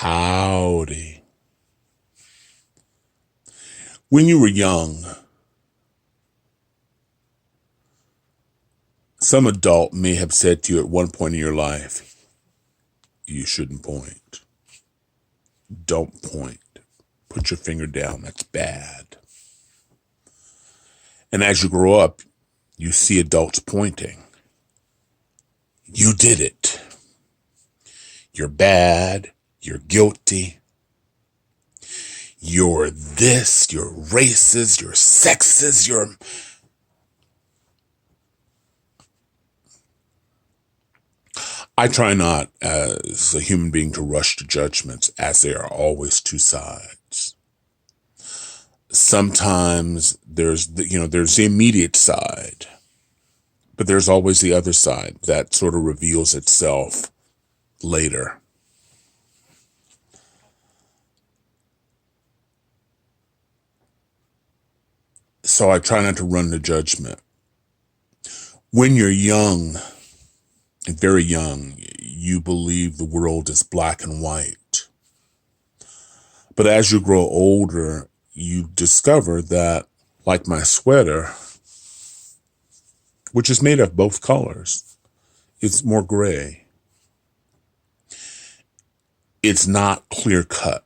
Howdy. When you were young, some adult may have said to you at one point in your life, you shouldn't point. Don't point. Put your finger down. That's bad. And as you grow up, you see adults pointing. You did it. You're bad. You're guilty. You're this. You're racist. You're sexist. I try not, as a human being, to rush to judgments, as there are always two sides. Sometimes there's the immediate side, but there's always the other side that sort of reveals itself later. So I try not to run to judgment. When you're young, very young, you believe the world is black and white. But as you grow older, you discover that, like my sweater, which is made of both colors, it's more gray. It's not clear cut.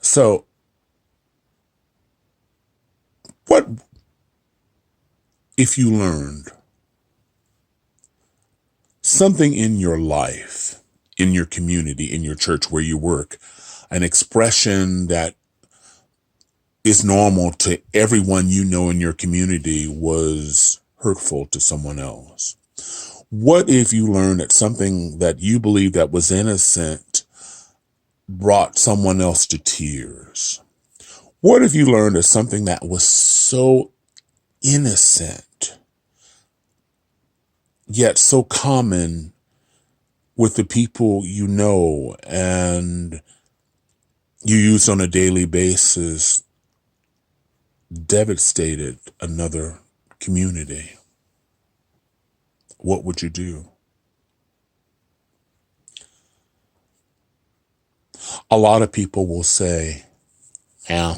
So, what if you learned something in your life, in your community, in your church, where you work, an expression that is normal to everyone you know in your community was hurtful to someone else? What if you learned that something that you believed that was innocent brought someone else to tears? What if you learned that something that was so innocent, yet so common with the people you know and you use on a daily basis, devastated another community? What would you do? A lot of people will say, yeah,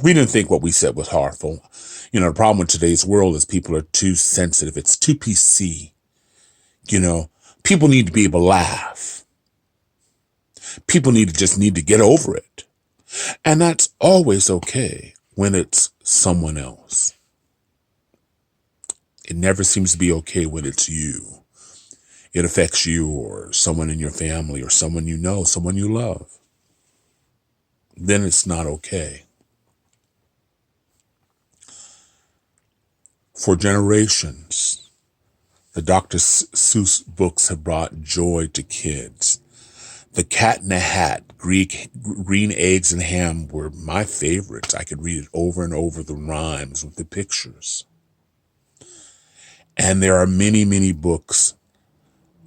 we didn't think what we said was harmful. The problem with today's world is people are too sensitive. It's too PC. People need to be able to laugh. People need to get over it. And that's always okay when it's someone else. It never seems to be okay when it's you. It affects you or someone in your family or someone you know, someone you love. Then it's not okay. For generations, the Dr. Seuss books have brought joy to kids. The Cat in the Hat, Green Eggs and Ham were my favorites. I could read it over and over, the rhymes with the pictures. And there are many, many books.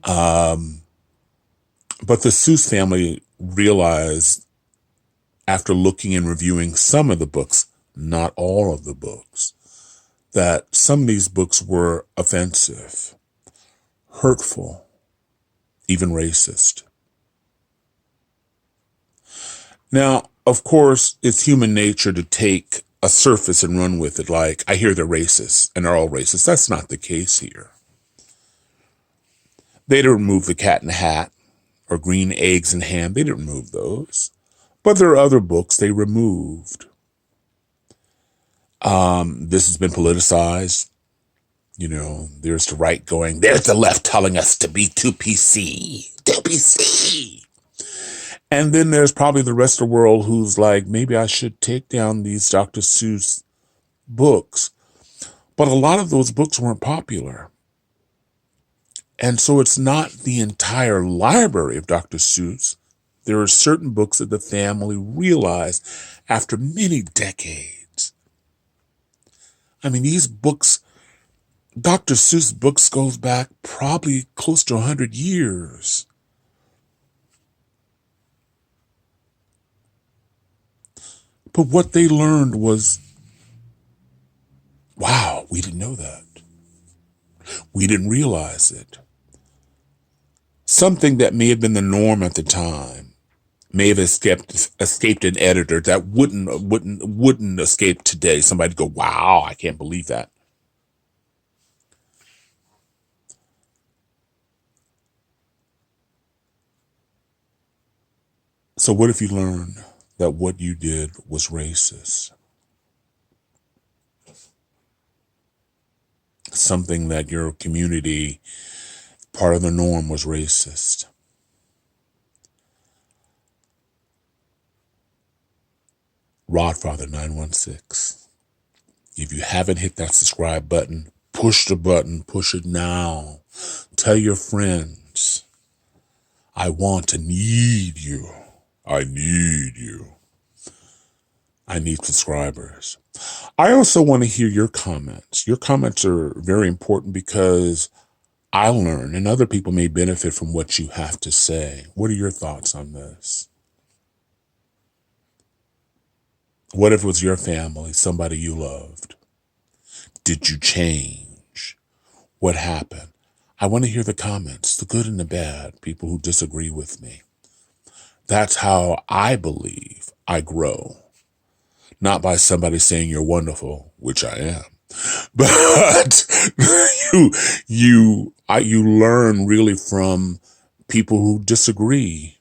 But the Seuss family realized, after looking and reviewing some of the books, not all of the books, that some of these books were offensive, hurtful, even racist. Now, of course, it's human nature to take a surface and run with it, like, I hear they're racist, and they're all racist. That's not the case here. They didn't remove the Cat in the Hat or Green Eggs and Ham. They didn't remove those. But there are other books they removed. This has been politicized. There's the right going, there's the left telling us to be too PC. Too PC. And then there's probably the rest of the world who's like, maybe I should take down these Dr. Seuss books. But a lot of those books weren't popular. And so it's not the entire library of Dr. Seuss. There are certain books that the family realized after many decades. I mean, these books, Dr. Seuss books goes back probably close to 100 years. But what they learned was, wow, we didn't know that. We didn't realize it. Something that may have been the norm at the time may have escaped an editor that wouldn't escape today. Somebody'd go, wow, I can't believe that. So what if you learned that what you did was racist? Something that your community, part of the norm, was racist. Rodfather 916. If you haven't hit that subscribe button, push the button, push it now. Tell your friends, I want and need you. I need you. I need subscribers. I also want to hear your comments. Your comments are very important because I learn and other people may benefit from what you have to say. What are your thoughts on this? What if it was your family, somebody you loved? Did you change? What happened? I want to hear the comments, the good and the bad, people who disagree with me. That's how I believe I grow. Not by somebody saying you're wonderful, which I am, but you learn really from people who disagree.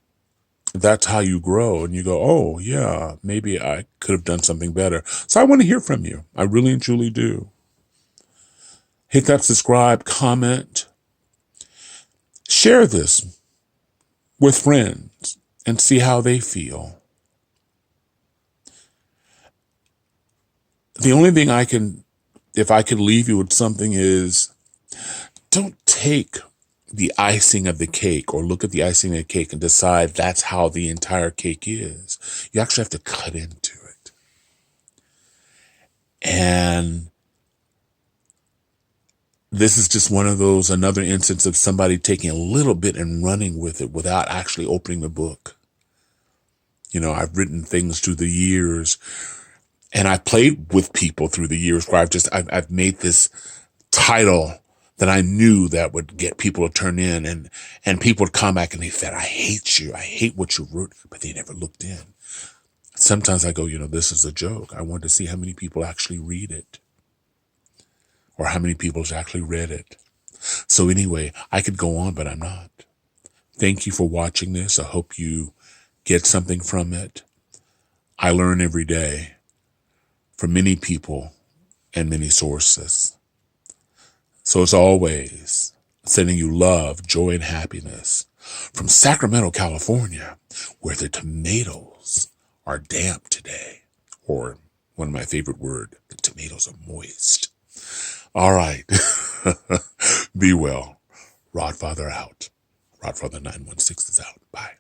That's how you grow, and you go, oh yeah, maybe I could have done something better. So I want to hear from you. I really and truly do. Hit that subscribe, comment, share this with friends and see how they feel. The only thing if I could leave you with something is, don't take the icing of the cake or look at the icing of the cake and decide that's how the entire cake is. You actually have to cut into it. And this is just another instance of somebody taking a little bit and running with it without actually opening the book. I've written things through the years, and I played with people through the years where I've made this title that I knew that would get people to turn in, and people would come back and they said, I hate you. I hate what you wrote, but they never looked in. Sometimes I go, this is a joke. I want to see how many people actually read it or how many people actually read it. So anyway, I could go on, but I'm not. Thank you for watching this. I hope you get something from it. I learn every day from many people and many sources. So as always, sending you love, joy, and happiness from Sacramento, California, where the tomatoes are damp today. Or one of my favorite words, the tomatoes are moist. All right. Be well. Rodfather out. Rodfather 916 is out. Bye.